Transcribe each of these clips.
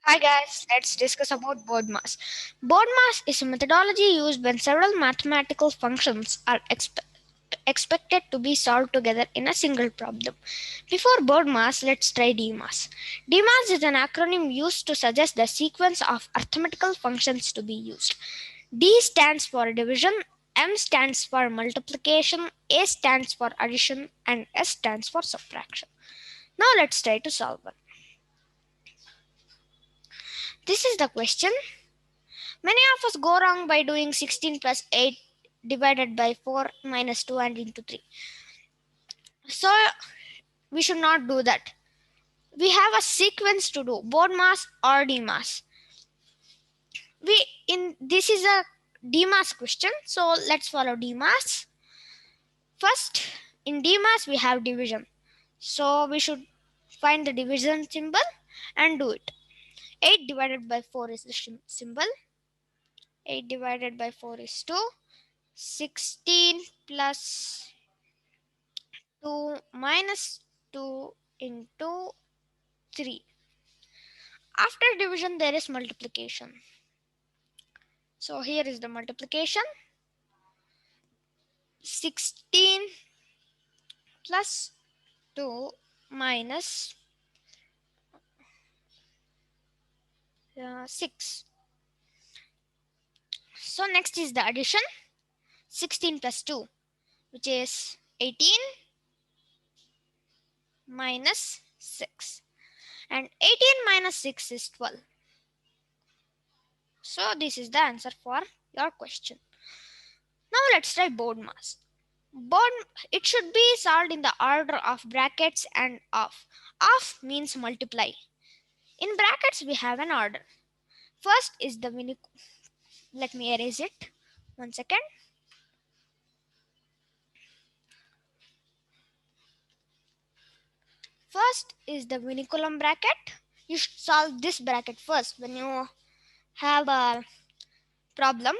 Hi guys, let's discuss about BODMAS. BODMAS is a methodology used when several mathematical functions are expected to be solved together in a single problem. Before BODMAS, let's try DMAS. DMAS is an acronym used to suggest the sequence of arithmetical functions to be used. D stands for division, M stands for multiplication, A stands for addition, and S stands for subtraction. Now let's try to solve one. This is the question. Many of us go wrong by doing 16 plus 8 divided by 4 minus 2 and into 3. So we should not do that. We have a sequence to do, BODMAS or DMAS. This is a DMAS question, so let's follow DMAS. First, in DMAS we have division. So we should find the division symbol and do it. 8 divided by 4 is the symbol. 8 divided by 4 is 2. 16 plus 2 minus 2 into 3. After division, there is multiplication. So here is the multiplication. 16 plus 2 minus 6. So next is the addition. 16 plus 2, which is 18 minus 6. And 18 minus 6 is 12. So this is the answer for your question. Now let's try BODMAS. It should be solved in the order of brackets and of. Of means multiply. In brackets we have an order. First is the let me erase it. 1 second. First is the vinculum bracket. You should solve this bracket first when you have a problem.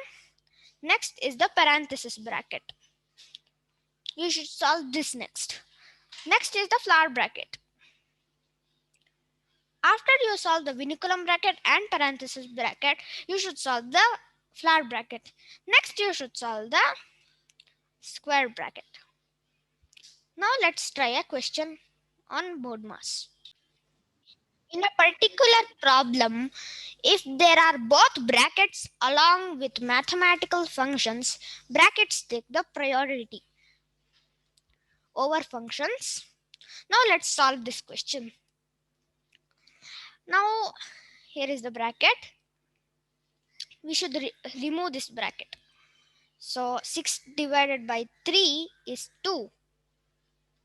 Next is the parenthesis bracket. You should solve this next. Next is the flower bracket. After you solve the vinculum bracket and parenthesis bracket, you should solve the flower bracket. Next, you should solve the square bracket. Now let's try a question on BODMAS. In a particular problem, if there are both brackets along with mathematical functions, brackets take the priority over functions. Now let's solve this question. Now here is the bracket. We should remove this bracket. So 6 divided by 3 is 2.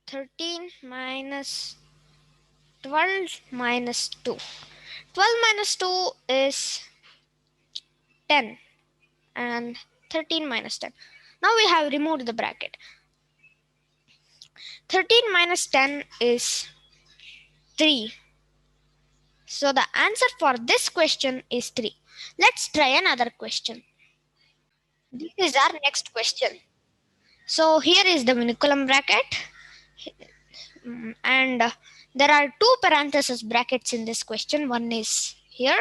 13 minus 12 minus 2. 12 minus 2 is 10 and 13 minus 10. Now we have removed the bracket. 13 minus 10 is 3. So the answer for this question is 3. Let's try another question. This is our next question. So here is the vinculum bracket. And there are two parenthesis brackets in this question. One is here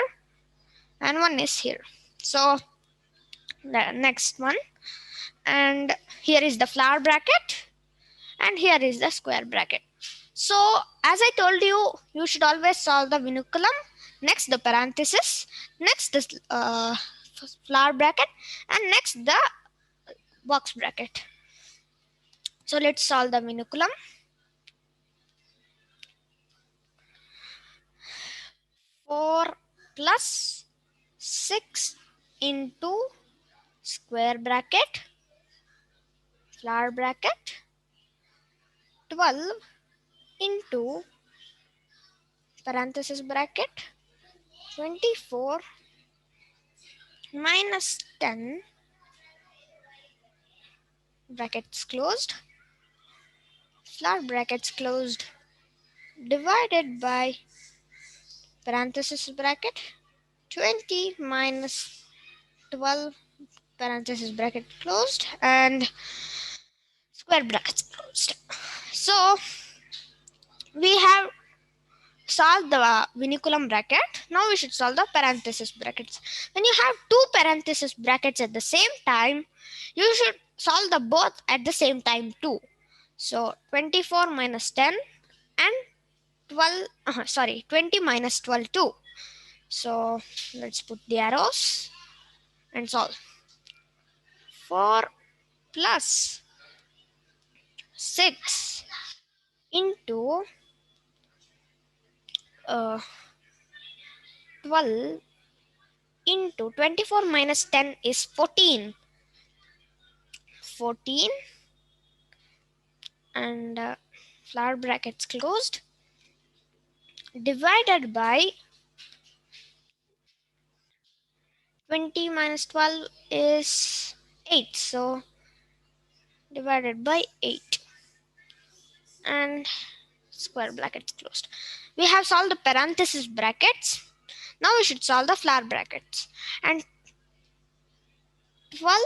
and one is here. So the next one, and here is the flower bracket and here is the square bracket. So as I told you, you should always solve the vinculum, next the parenthesis, next the flower bracket, and next the box bracket. So let's solve the vinculum. 4 plus 6 into square bracket, flower bracket, 12 into parenthesis bracket, 24 minus 10, brackets closed, flower brackets closed, divided by parenthesis bracket, 20 minus 12, parenthesis bracket closed, and square brackets closed. So we have solve the vinculum bracket. Now we should solve the parenthesis brackets. When you have two parenthesis brackets at the same time, you should solve the both at the same time too. So 24 minus 10 and 12, 20 minus 12 too. So let's put the arrows and solve. 4 plus 6 into 12 into 24 minus 10 is 14. 14 and flower brackets closed, divided by 20 minus 12 is 8. So divided by 8 and square brackets closed. We have solved the parenthesis brackets. Now we should solve the flower brackets. And 12,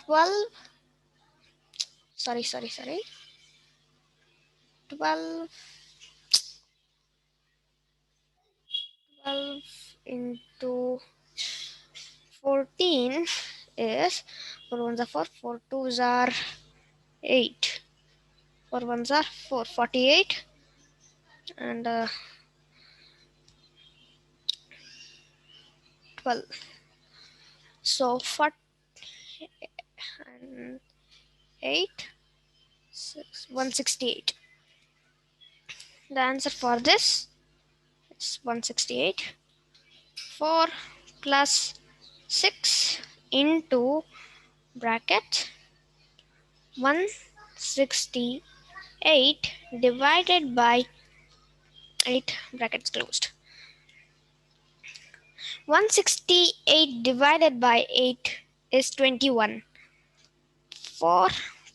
12, 12, 12 into 14 is 4 ones are 4, 4 twos are 8, 4 ones are 4, 48, and 12. So 4 and 8, 6, 168. The answer for this is 168. 4 plus 6 into bracket 168 divided by 8 brackets closed. 168 divided by 8 is 21. 4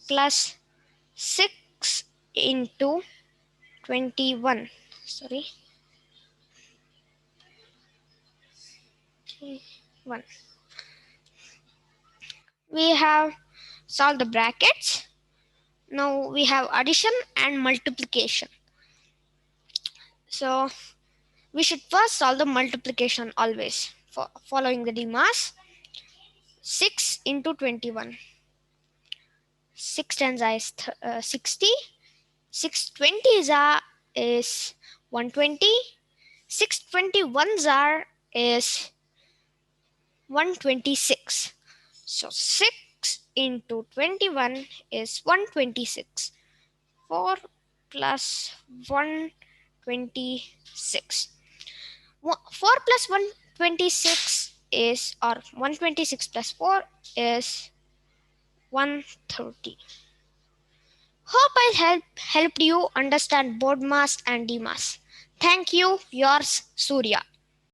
plus 6 into 21. 1. We have solved the brackets. Now we have addition and multiplication. So we should first solve the multiplication always. Following the DMAS. 6 into 21. 6 tens is 60. 6 20s is 120. 6 21s is 126. So 6 into 21 is 126. 4 plus 126. 4 plus 126 is, or 126 plus 4 is 130. Hope I helped you understand BODMAS and DMAS. Thank you, yours Surya.